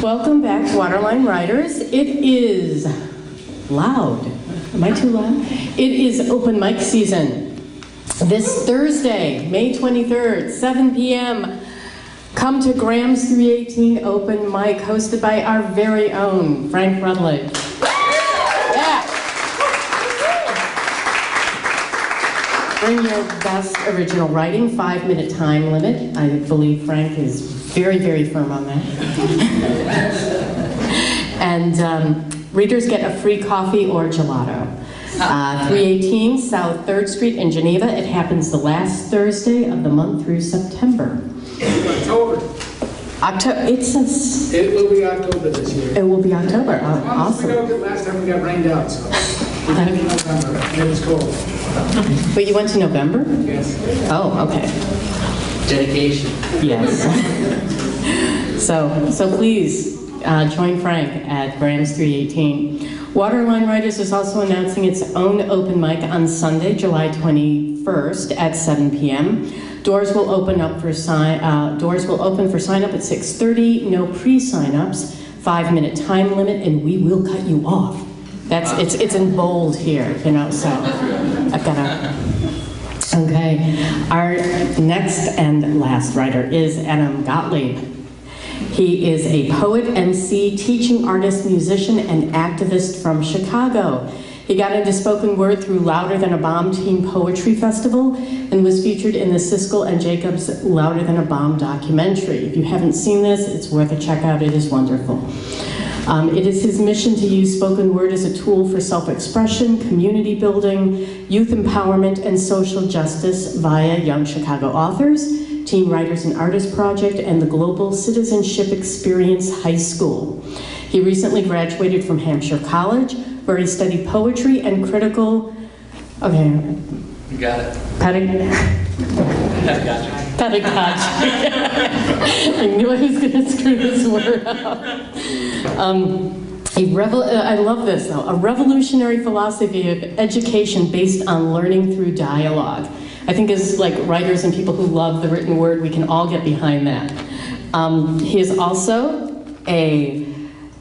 Welcome back to Waterline Writers. It is loud. Am I too loud? It is open mic season. This Thursday, May 23rd, 7 p.m., come to Graham's 318 open mic hosted by our very own Frank Gottlieb. Yeah. Bring your best original writing, 5-minute time limit. I believe Frank is very, very firm on that. And readers get a free coffee or gelato. 318 South 3rd Street in Geneva. It happens the last Thursday of the month through September. October. It will be October this year. It will be October. Oh, awesome. Last time we got rained out, so we had it in November, and it was cold. But you went to November? Yes. Oh, okay. Dedication. Yes. So please join Frank at Graham's 318. Waterline Writers is also announcing its own open mic on Sunday, July 21st at 7 p.m. Doors will open for sign up at 6:30. No pre-sign-ups. 5-minute time limit, and we will cut you off. It's in bold here, you know. So I've got to. Okay. Our next and last writer is Gottlieb. He is a poet, MC, teaching artist, musician, and activist from Chicago. He got into spoken word through Louder Than a Bomb Teen Poetry Festival and was featured in the Siskel and Jacobs Louder Than a Bomb documentary. If you haven't seen this, it's worth a check out. It is wonderful. It is his mission to use spoken word as a tool for self-expression, community building, youth empowerment, and social justice via Young Chicago Authors, Teen Writers and Artists Project, and the Global Citizenship Experience High School. He recently graduated from Hampshire College, where he studied poetry and critical, You got it. pedagogy. I knew I was going to screw this word up. I love this though, a revolutionary philosophy of education based on learning through dialogue. I think as like writers and people who love the written word, we can all get behind that. He is also a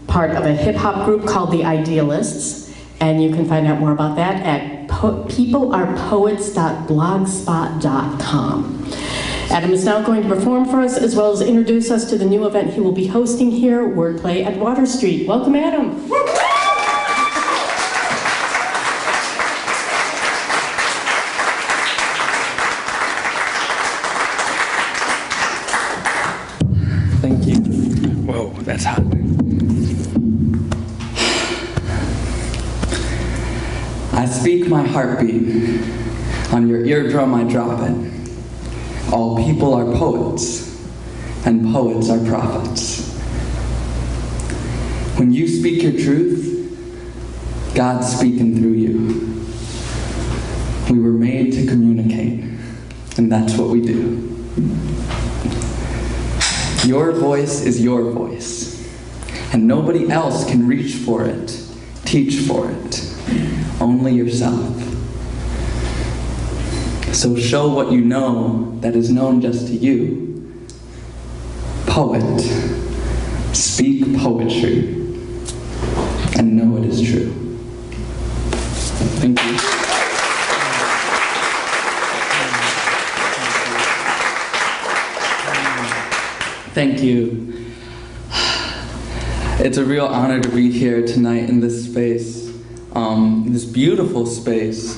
part of a hip-hop group called The Idealists, and you can find out more about that at peoplearepoets.blogspot.com. Adam is now going to perform for us, as well as introduce us to the new event he will be hosting here, Wordplay at Water Street. Welcome, Adam. Thank you. Whoa, that's hot. I speak my heartbeat. On your eardrum I drop it. All people are poets, and poets are prophets. When you speak your truth, God's speaking through you. We were made to communicate, and that's what we do. Your voice is your voice, and nobody else can reach for it, teach for it, only yourself. So show what you know that is known just to you. Poet, speak poetry, and know it is true. Thank you. Thank you. It's a real honor to be here tonight in this space, this beautiful space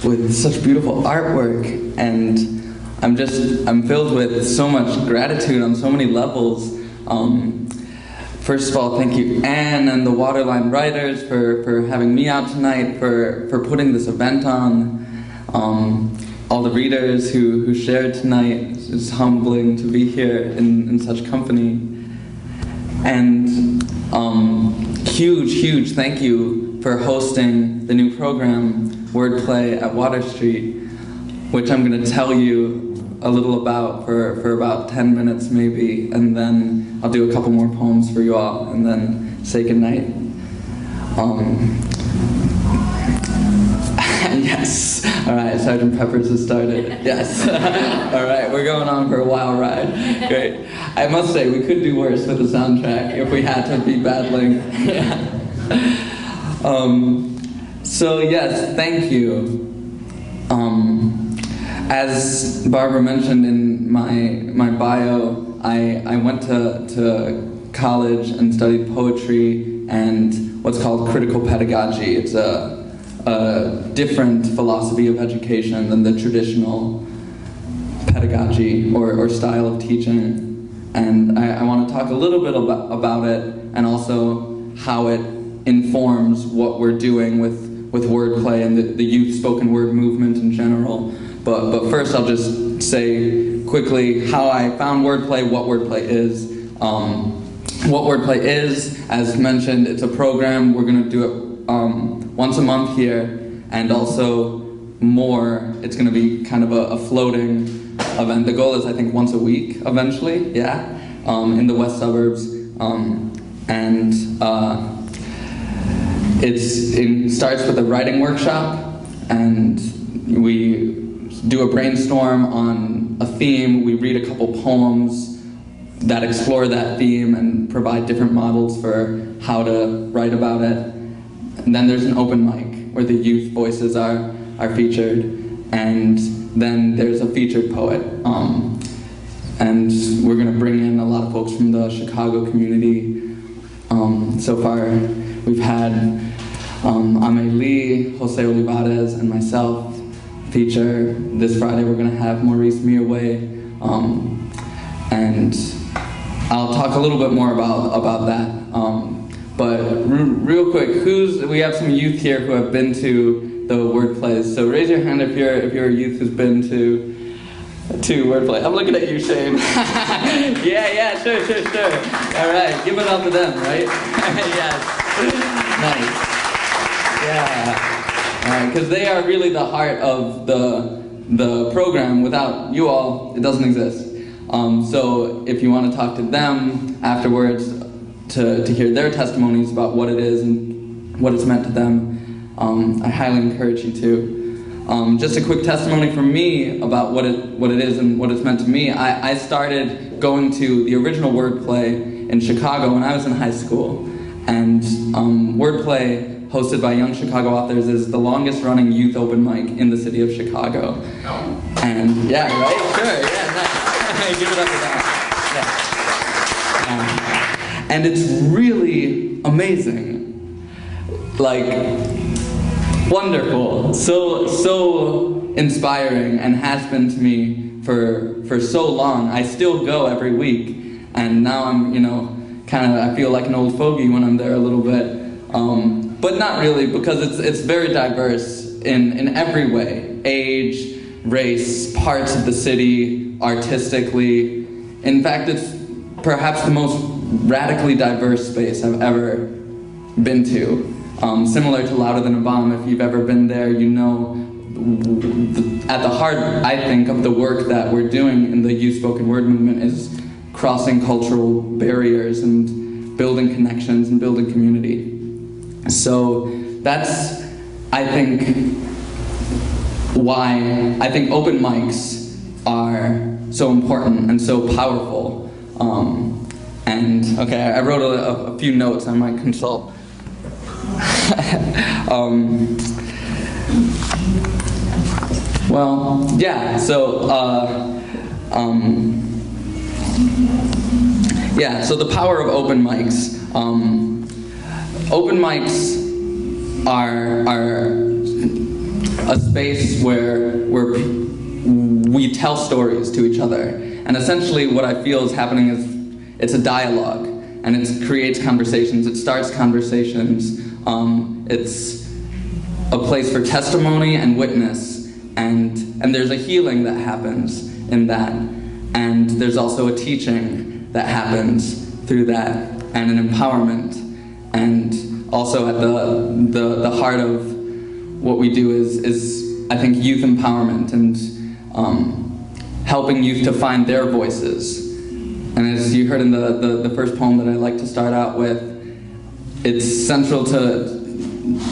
with such beautiful artwork, and I'm filled with so much gratitude on so many levels. First of all, thank you, Anne and the Waterline Writers for having me out tonight, for putting this event on. All the readers who shared tonight. It's humbling to be here in such company. And huge thank you for hosting the new program, Wordplay at Water Street, which I'm going to tell you a little about for about 10 minutes maybe, and then I'll do a couple more poems for you all, and then say goodnight. And Yes. All right, Sergeant Pepper's has started. Yes. All right, we're going on for a wild ride. Great. I must say, we could do worse with the soundtrack if we had to be battling. So yes, thank you. As Barbara mentioned in my bio, I went to college and studied poetry and what's called critical pedagogy. It's a different philosophy of education than the traditional pedagogy or style of teaching. And I want to talk a little bit about it and also how it informs what we're doing with wordplay and the youth spoken word movement in general. But first I'll just say quickly how I found wordplay, what wordplay is. What wordplay is, as mentioned, it's a program. We're going to do it once a month here, and also more. It's going to be kind of a floating event. The goal is, I think, once a week eventually, yeah, in the west suburbs. It starts with a writing workshop, and we do a brainstorm on a theme. We read a couple poems that explore that theme and provide different models for how to write about it. And then there's an open mic where the youth voices are featured, and then there's a featured poet. And we're gonna bring in a lot of folks from the Chicago community. So far, we've had Ame Lee, Jose Olivares, and myself feature. This Friday we're gonna have Maurice Mirway, and I'll talk a little bit more about that. But real quick, we have some youth here who have been to the word plays. So raise your hand if you're a youth who's been to wordplay. I'm looking at you, Shane. yeah, sure. All right, give it up to them, right? Yes. Nice. Yeah. All right, because they are really the heart of the program. Without you all, it doesn't exist. So if you want to talk to them afterwards to hear their testimonies about what it is and what it's meant to them, I highly encourage you to. Just a quick testimony from me about what it is and what it's meant to me. I started going to the original wordplay in Chicago when I was in high school. And wordplay hosted by Young Chicago Authors is the longest running youth open mic in the city of Chicago. And yeah, right? Sure, yeah, nice. Give it up for that. Yeah. And it's really amazing. Like, wonderful. So inspiring, and has been to me for so long. I still go every week, and now I'm, I feel like an old fogey when I'm there a little bit. But not really, because it's very diverse in every way. Age, race, parts of the city, artistically. In fact, it's perhaps the most radically diverse space I've ever been to. Similar to Louder Than a Bomb, if you've ever been there, you know, at the heart, I think, of the work that we're doing in the youth spoken word movement is crossing cultural barriers and building connections and building community. So that's, I think, why I think open mics are so important and so powerful. And okay, I wrote a few notes I might consult. Well, yeah, so so the power of open mics. Open mics are a space where we tell stories to each other. And essentially what I feel is happening is it's a dialogue, and it creates conversations, it starts conversations. It's a place for testimony and witness, and there's a healing that happens in that. And there's also a teaching that happens through that, and an empowerment. And also at the heart of what we do is I think, youth empowerment and helping youth to find their voices. And as you heard in the first poem that I like to start out with, it's central to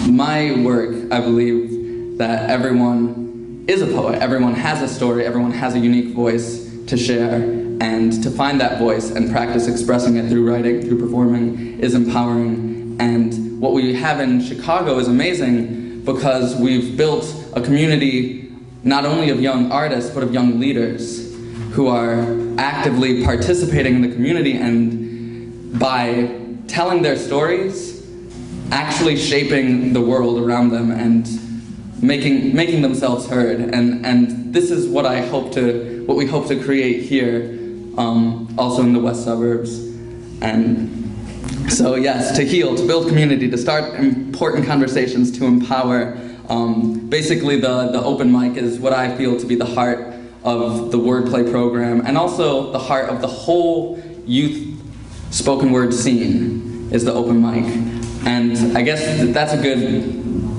my work, I believe, that everyone is a poet, everyone has a story, everyone has a unique voice to share, and to find that voice and practice expressing it through writing, through performing, is empowering. And what we have in Chicago is amazing because we've built a community not only of young artists, but of young leaders who are actively participating in the community and by telling their stories, actually shaping the world around them and making themselves heard. And this is what we hope to create here, also in the West Suburbs. And so yes, to heal, to build community, to start important conversations, to empower. Basically the open mic is what I feel to be the heart of the wordplay program, and also the heart of the whole youth spoken word scene is the open mic. And I guess that's a good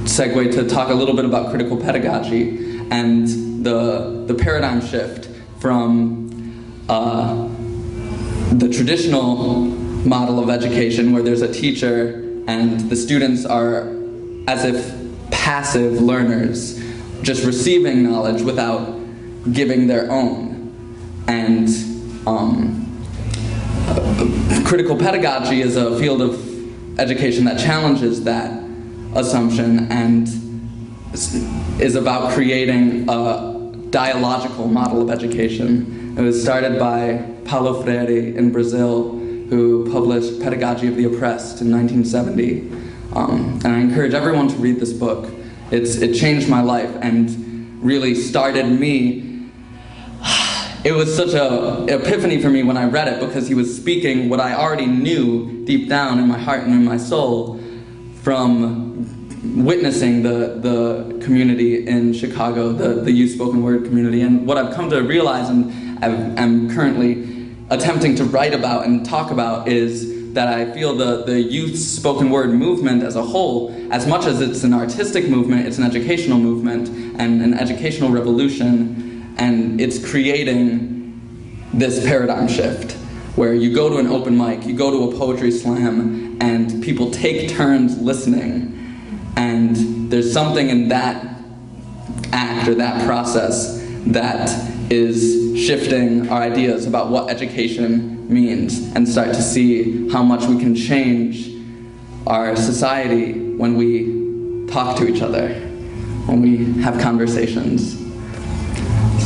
segue to talk a little bit about critical pedagogy and the paradigm shift from the traditional model of education where there's a teacher and the students are as if passive learners, just receiving knowledge without giving their own. And critical pedagogy is a field of education that challenges that assumption and is about creating a dialogical model of education. It was started by Paulo Freire in Brazil, who published Pedagogy of the Oppressed in 1970. And I encourage everyone to read this book. It changed my life and really started me. It was such an epiphany for me when I read it because he was speaking what I already knew deep down in my heart and in my soul from witnessing the community in Chicago, the youth spoken word community. And what I've come to realize and I'm currently attempting to write about and talk about is that I feel the youth spoken word movement as a whole, as much as it's an artistic movement, it's an educational movement and an educational revolution, and it's creating this paradigm shift where you go to an open mic, you go to a poetry slam, and people take turns listening, and there's something in that act or that process that is shifting our ideas about what education means and start to see how much we can change our society when we talk to each other, when we have conversations.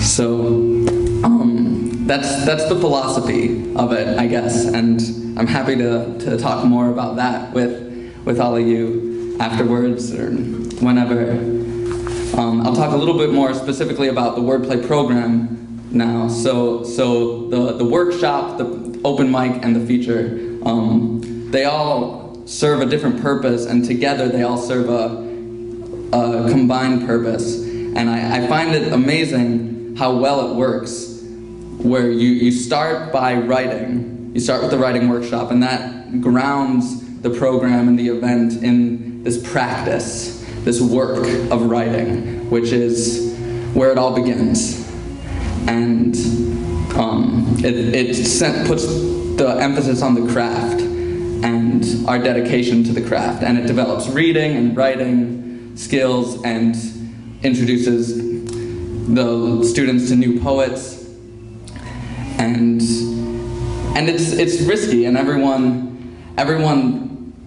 So that's the philosophy of it, I guess, and I'm happy to talk more about that with all of you afterwards or whenever. I'll talk a little bit more specifically about the wordplay program now. So the workshop, the open mic, and the feature, they all serve a different purpose, and together they all serve a combined purpose. And I find it amazing how well it works, where you start by writing. You start with the writing workshop, and that grounds the program and the event in this practice, this work of writing, which is where it all begins. And it puts the emphasis on the craft and our dedication to the craft, and it develops reading and writing skills and introduces the students to new poets, and it's risky, and everyone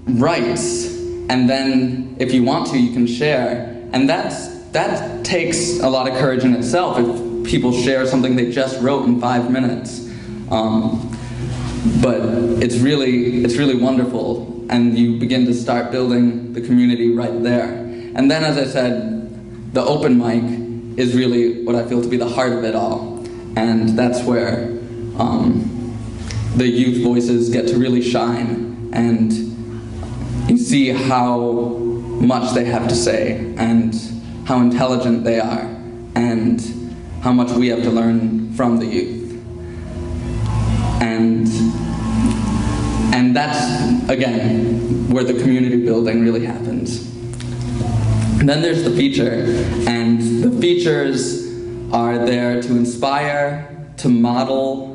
writes, and then if you want to, you can share, and that takes a lot of courage in itself if people share something they just wrote in 5 minutes. But it's really wonderful, and you begin to start building the community right there. And then, as I said, the open mic is really what I feel to be the heart of it all, and that's where the youth voices get to really shine, and you see how much they have to say, and how intelligent they are, and how much we have to learn from the youth. And that's, again, where the community building really happens. And then there's the feature, and the features are there to inspire, to model,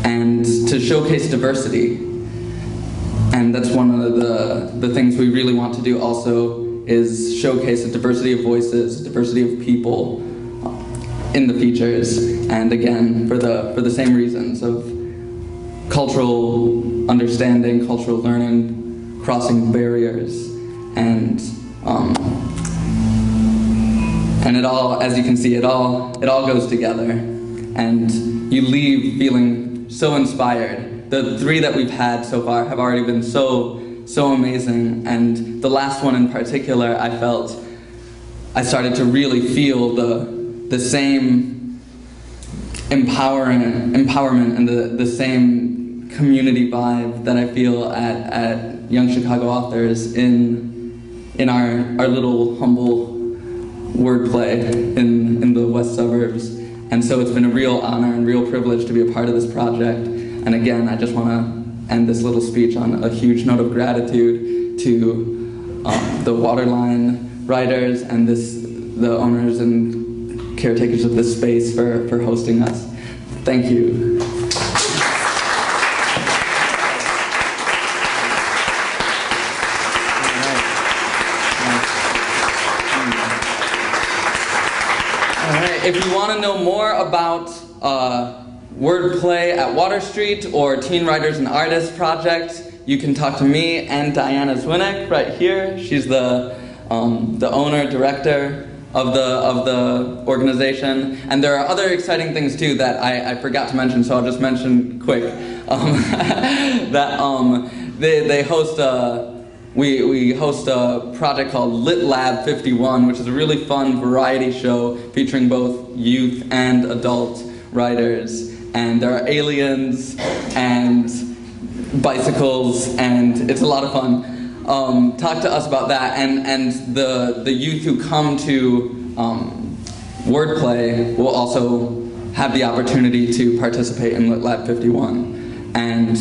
and to showcase diversity. And that's one of the things we really want to do also is showcase a diversity of voices, diversity of people in the features, and again, for the same reasons of cultural understanding, cultural learning, crossing barriers, and it all, as you can see, it all goes together, and you leave feeling so inspired. The 3 that we've had so far have already been so amazing, and the last one in particular, I started to really feel the same empowerment and the same community vibe that I feel at Young Chicago Authors in our little humble wordplay in the West Suburbs. And so it's been a real honor and real privilege to be a part of this project. And again, I just want to end this little speech on a huge note of gratitude to the Waterline writers and the owners and caretakers of this space for hosting us. Thank you. If you want to know more about wordplay at Water Street or Teen Writers and Artists Project, you can talk to me and Diana Zwinnick right here. She's the owner, director of the organization. And there are other exciting things too that I forgot to mention, so I'll just mention quick. They host we host a project called Lit Lab 51, which is a really fun variety show featuring both youth and adult writers. And there are aliens and bicycles, and it's a lot of fun. Talk to us about that, and the youth who come to wordplay will also have the opportunity to participate in Lit Lab 51. And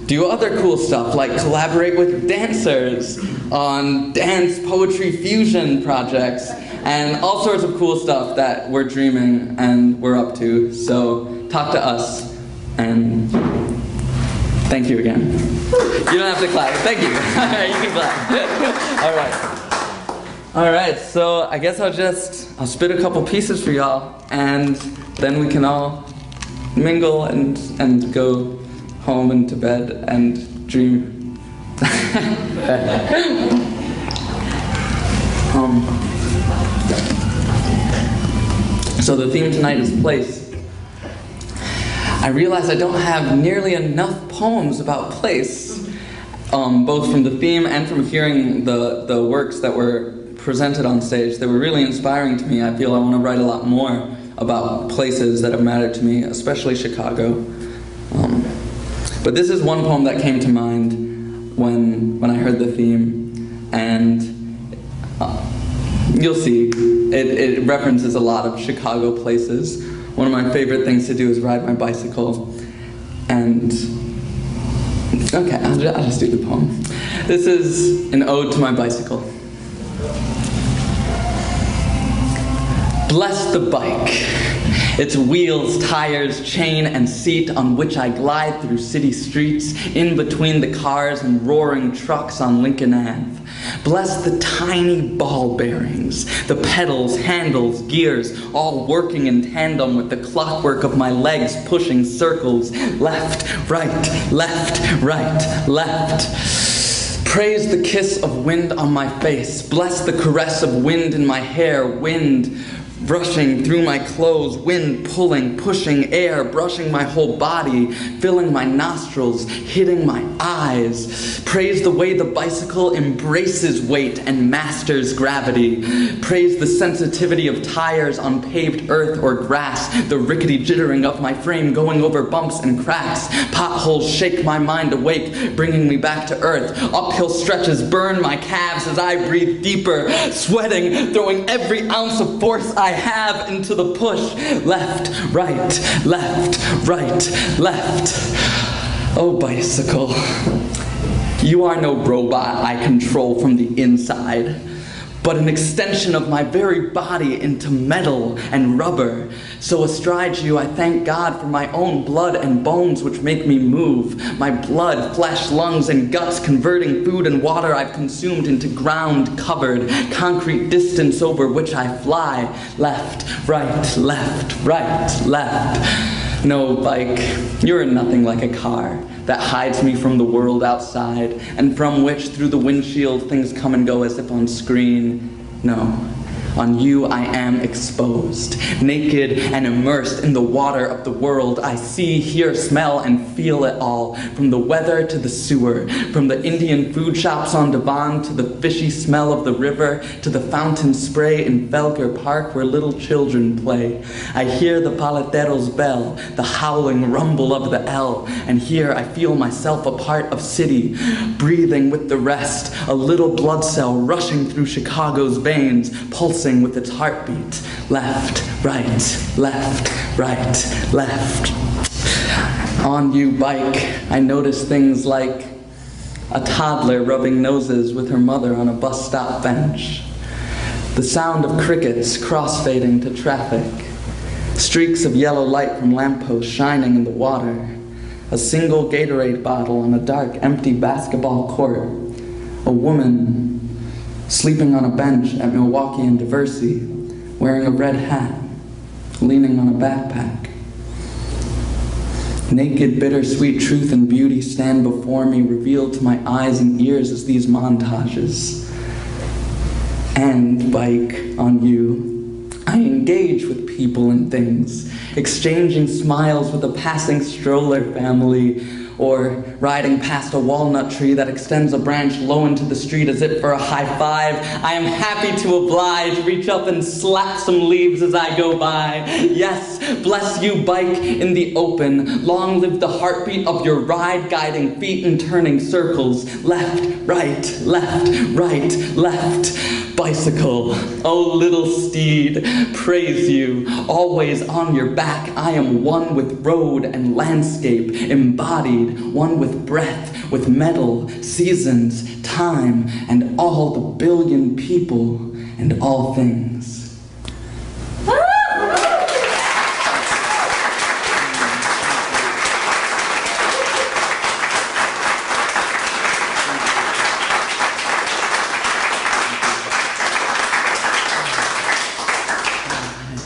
do other cool stuff, like collaborate with dancers on dance poetry fusion projects, and all sorts of cool stuff that we're dreaming and we're up to. So talk to us, and thank you again. You don't have to clap. Thank you. You can clap. All right. All right, so I guess I'll spit a couple pieces for y'all, and then we can all mingle and go home and to bed and dream. So the theme tonight is place. I realize I don't have nearly enough poems about place, both from the theme and from hearing the works that were presented on stage. They were really inspiring to me. I feel I want to write a lot more about places that have mattered to me, especially Chicago. But this is one poem that came to mind when I heard the theme, and you'll see, it references a lot of Chicago places. One of my favorite things to do is ride my bicycle, and okay, I'll just do the poem. This is an ode to my bicycle. Bless the bike, its wheels, tires, chain, and seat on which I glide through city streets, in between the cars and roaring trucks on Lincoln Ave. Bless the tiny ball bearings, the pedals, handles, gears, all working in tandem with the clockwork of my legs pushing circles, left, right, left, right, left. Praise the kiss of wind on my face, bless the caress of wind in my hair, wind rushing through my clothes, wind pulling, pushing air, brushing my whole body, filling my nostrils, hitting my eyes. Praise the way the bicycle embraces weight and masters gravity. Praise the sensitivity of tires on paved earth or grass, the rickety jittering of my frame going over bumps and cracks. Potholes shake my mind awake, bringing me back to earth. Uphill stretches burn my calves as I breathe deeper, sweating, throwing every ounce of force I have into the push. Left, right, left, right, left. Oh, bicycle, you are no robot I control from the inside. but an extension of my very body into metal and rubber. So astride you, I thank God for my own blood and bones which make me move. My blood, flesh, lungs, and guts converting food and water I've consumed into ground-covered, concrete distance over which I fly. Left, right, left, right, left. No, bike, you're nothing like a car that hides me from the world outside, and from which, through the windshield, things come and go as if on screen. No. On you I am exposed, naked and immersed in the water of the world. I see, hear, smell, and feel it all, from the weather to the sewer, from the Indian food shops on Devon to the fishy smell of the river, to the fountain spray in Felger Park where little children play. I hear the paletero's bell, the howling rumble of the L, and here I feel myself a part of city, breathing with the rest, a little blood cell rushing through Chicago's veins, pulsing with its heartbeat. Left, right, left, right, left. On you, bike, I notice things like a toddler rubbing noses with her mother on a bus stop bench, the sound of crickets crossfading to traffic, streaks of yellow light from lampposts shining in the water, a single Gatorade bottle on a dark, empty basketball court, a woman sleeping on a bench at Milwaukee and Diversey, wearing a red hat, leaning on a backpack. Naked, bittersweet truth and beauty stand before me, revealed to my eyes and ears as these montages. And, bike, on you, I engage with people and things, exchanging smiles with a passing stroller family, or riding past a walnut tree that extends a branch low into the street as if for a high five. I am happy to oblige, reach up and slap some leaves as I go by. Yes, bless you, bike, in the open. Long live the heartbeat of your ride, guiding feet in turning circles. Left, right, left. Bicycle, oh little steed, praise you. Always on your back, I am one with road and landscape, embodied, one with breath, with metal, seasons, time, and all the billion people and all things.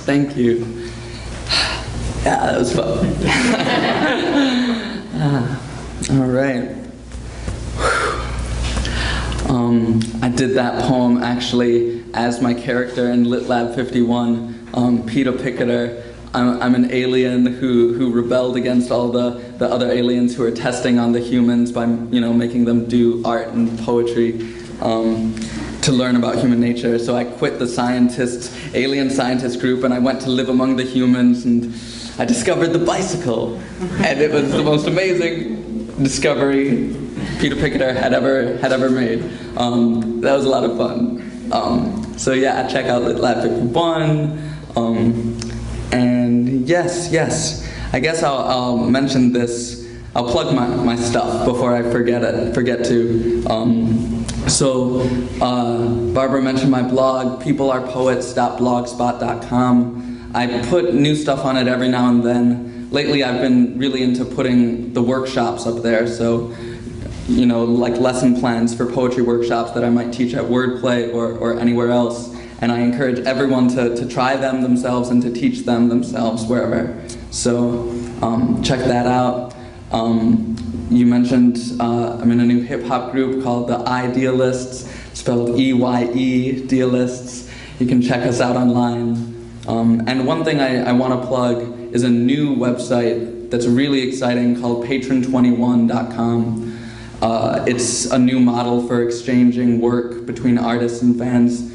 Thank you. Yeah, that was fun. All right. I did that poem actually as my character in Lit Lab 51, Peter Picketer. I'm an alien who rebelled against all the other aliens who are testing on the humans by making them do art and poetry. To learn about human nature. So I quit the alien scientist group, and I went to live among the humans, and I discovered the bicycle. And it was the most amazing discovery Peter Picketer had ever made. That was a lot of fun. So yeah, check out Lit Lab 51. And yes, I guess I'll mention this. I'll plug my stuff before I forget to. So Barbara mentioned my blog, peoplearepoets.blogspot.com. I put new stuff on it every now and then. Lately I've been really into putting the workshops up there, so like lesson plans for poetry workshops that I might teach at Wordplay or anywhere else. And I encourage everyone to try them themselves and to teach them themselves wherever. So check that out. You mentioned I'm in a new hip-hop group called the Idealists, spelled E-Y-E, Dealists. You can check us out online. And one thing I want to plug is a new website that's really exciting called patron21.com. It's a new model for exchanging work between artists and fans.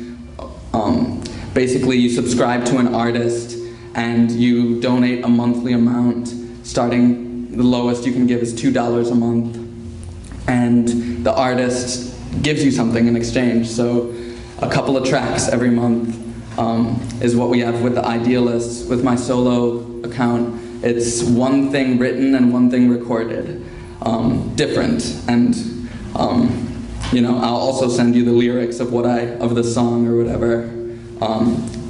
Basically, you subscribe to an artist and you donate a monthly amount. Starting the lowest you can give is $2 a month, and the artist gives you something in exchange. So a couple of tracks every month is what we have with the Idealists. With my solo account, it's one thing written and one thing recorded, different, and I'll also send you the lyrics of the song or whatever.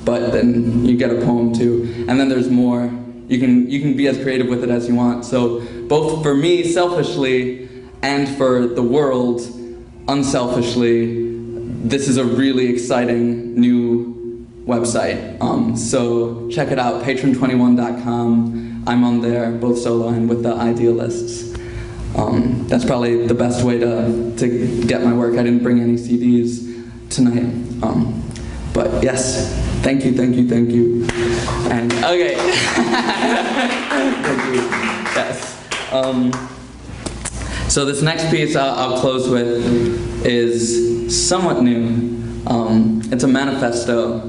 But then you get a poem too, and then there's more. You can be as creative with it as you want. So both for me selfishly and for the world unselfishly, this is a really exciting new website. So check it out, patron21.com. I'm on there, both solo and with the Idealists. That's probably the best way to get my work. I didn't bring any CDs tonight. But yes, thank you. And okay. Thank you. Yes. So this next piece I'll close with is somewhat new. It's a manifesto.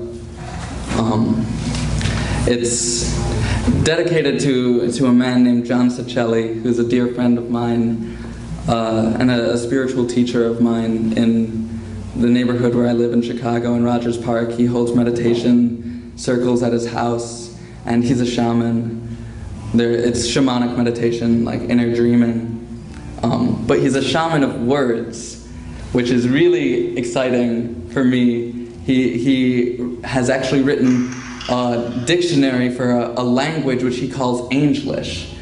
It's dedicated to a man named John Cicelli, who's a dear friend of mine and a spiritual teacher of mine in the neighborhood where I live in Chicago, in Rogers Park. He holds meditation circles at his house, and he's a shaman. It's shamanic meditation, like inner dreaming. But he's a shaman of words, which is really exciting for me. He has actually written a dictionary for a language which he calls Angelish.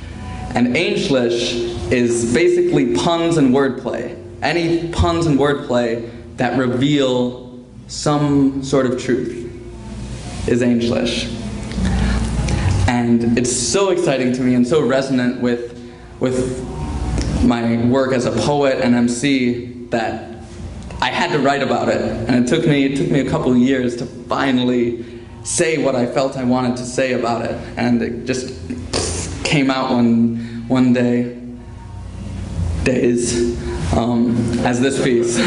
And Angelish is basically puns and wordplay. Any puns and wordplay that reveal some sort of truth is Angelish. And it's so exciting to me and so resonant with my work as a poet and MC that I had to write about it. And it took me a couple of years to finally say what I felt I wanted to say about it. And it just came out one day, as this piece.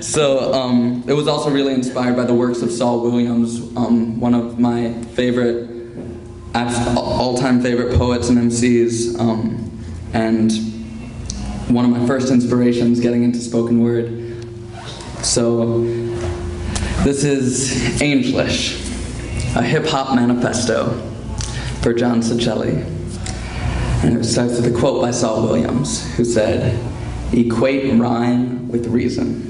So it was also really inspired by the works of Saul Williams, one of my favorite, all-time favorite poets and MCs, and one of my first inspirations getting into spoken word. So this is Angelish, a hip-hop manifesto for John Cicelli. And it starts with a quote by Saul Williams, who said, "Equate rhyme with reason."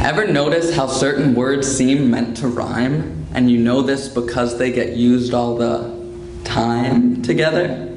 Ever notice how certain words seem meant to rhyme, and you know this because they get used all the time together?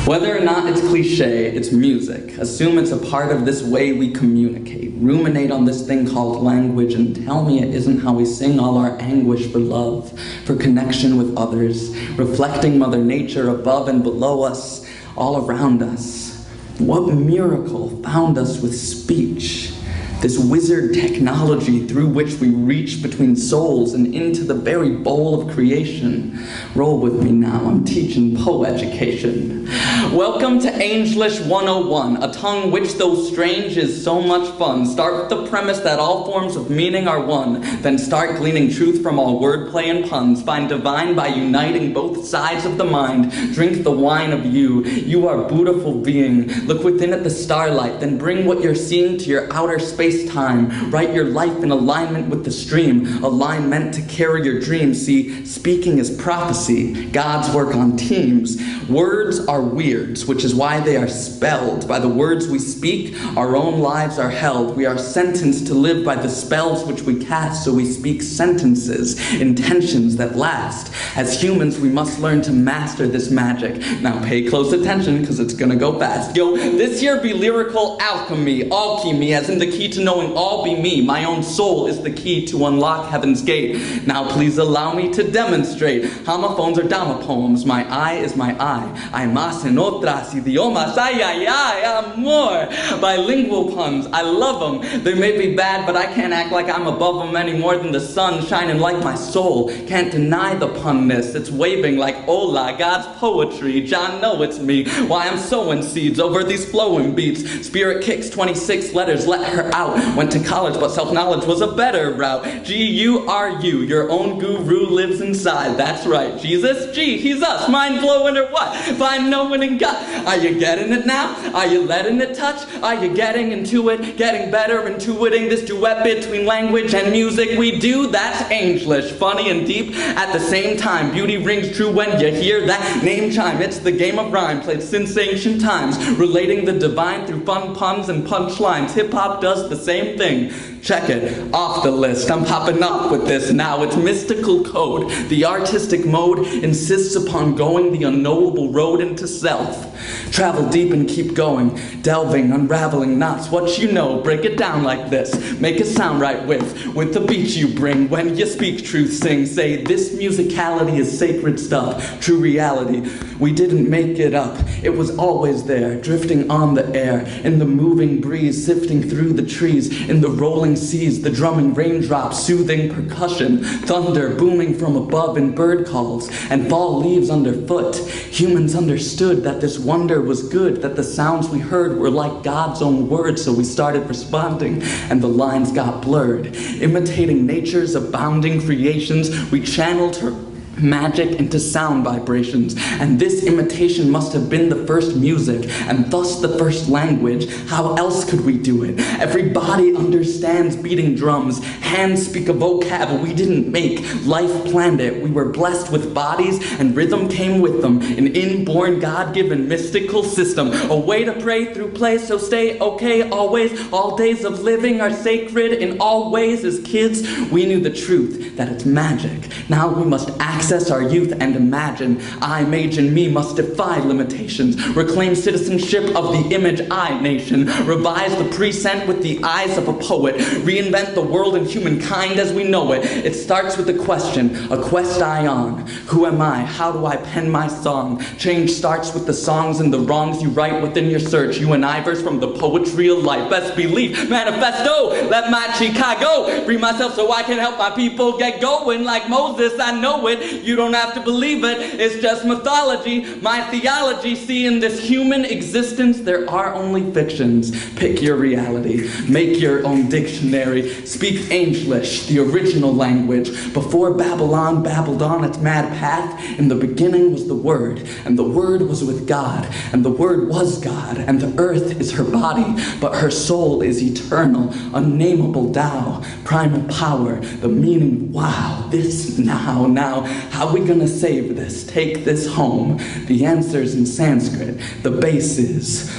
Whether or not it's cliche, it's music. Assume it's a part of this way we communicate. Ruminate on this thing called language and tell me it isn't how we sing all our anguish for love, for connection with others, reflecting Mother Nature above and below us, all around us. What miracle found us with speech? This wizard technology through which we reach between souls and into the very bowl of creation. Roll with me now, I'm teaching education. Welcome to Angelish 101, a tongue which though strange is so much fun. Start with the premise that all forms of meaning are one, then start gleaning truth from all wordplay and puns. Find divine by uniting both sides of the mind. Drink the wine of you. You are a beautiful being. Look within at the starlight, then bring what you're seeing to your outer space-time. Write your life in alignment with the stream, a line meant to carry your dreams. See, speaking is prophecy, God's work on teams. Words are weirds, which is why they are spelled. By the words we speak, our own lives are held. We are sentenced to live by the spells which we cast, so we speak sentences, intentions that last. As humans, we must learn to master this magic. Now pay close attention, because it's gonna go fast. Yo, this year be lyrical alchemy, alchemy, as in the key to knowing all be me. My own soul is the key to unlock heaven's gate. Now please allow me to demonstrate. Homophones are Dhamma poems. My eye is my eye. Hay más en otras idiomas. Ay, ay, ay, amor. Bilingual puns. I love them. They may be bad, but I can't act like I'm above them any more than the sun shining like my soul. Can't deny the punness. It's waving like hola, God's poetry. John, know it's me. Why I'm sowing seeds over these flowing beats. Spirit kicks 26 letters, let her out. out. Went to college, but self-knowledge was a better route. G-U-R-U, your own guru lives inside. That's right, Jesus, G, he's us. Mind blowing or what? Find knowing and gut. Are you getting it now? Are you letting it touch? Are you getting into it? Getting better, intuiting this duet between language and music we do? That's angelish, funny and deep at the same time. Beauty rings true when you hear that name chime. It's the game of rhyme played since ancient times, relating the divine through fun puns and punchlines. Hip-hop does the same thing. Check it, off the list. I'm popping up with this now. It's mystical code. The artistic mode insists upon going the unknowable road into self. Travel deep and keep going, delving, unraveling knots. What you know, break it down like this. Make it sound right with the beat you bring. When you speak truth, sing. Say this musicality is sacred stuff, true reality. We didn't make it up. It was always there, drifting on the air, in the moving breeze, sifting through the trees, in the rolling seas, the drumming raindrops, soothing percussion, thunder booming from above in bird calls, and fall leaves underfoot. Humans understood that this wonder was good, that the sounds we heard were like God's own words, so we started responding, and the lines got blurred. Imitating nature's abounding creations, we channeled her magic into sound vibrations, and this imitation must have been the first music, and thus the first language. How else could we do it? Every body understands beating drums, hands speak a vocab we didn't make, life planned it. We were blessed with bodies, and rhythm came with them, an inborn God-given mystical system, a way to pray through play, so stay okay always. All days of living are sacred in all ways. As kids, we knew the truth, that it's magic. Now we must access our youth and imagine. I, Mage, and me must defy limitations, reclaim citizenship of the image I nation, revise the present with the eyes of a poet, reinvent the world and humankind as we know it. It starts with a question, a quest I on. Who am I? How do I pen my song? Change starts with the songs and the wrongs you write within your search. You and I verse from the poetry of life. Best belief, manifesto, let my Chicago free myself so I can help my people get going. Like Moses, I know it. You don't have to believe it. It's just mythology, my theology. See, in this human existence, there are only fictions. Pick your reality. Make your own dictionary. Speak Angelish, the original language. Before Babylon babbled on its mad path, in the beginning was the Word, and the Word was with God, and the Word was God, and the earth is her body, but her soul is eternal, unnameable Tao, primal power, the meaning, wow, this now, how we gonna save this, take this home? The answer's in Sanskrit, the base is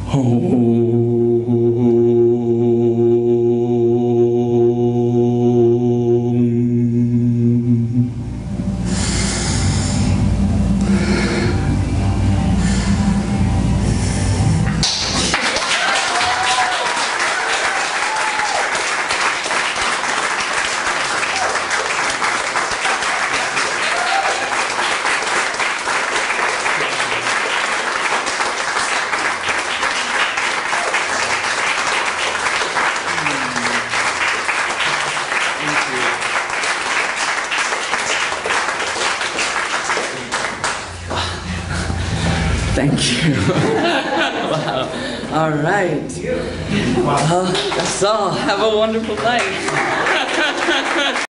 home. Thank you. Wow. All right. Well, that's all. Have a wonderful night.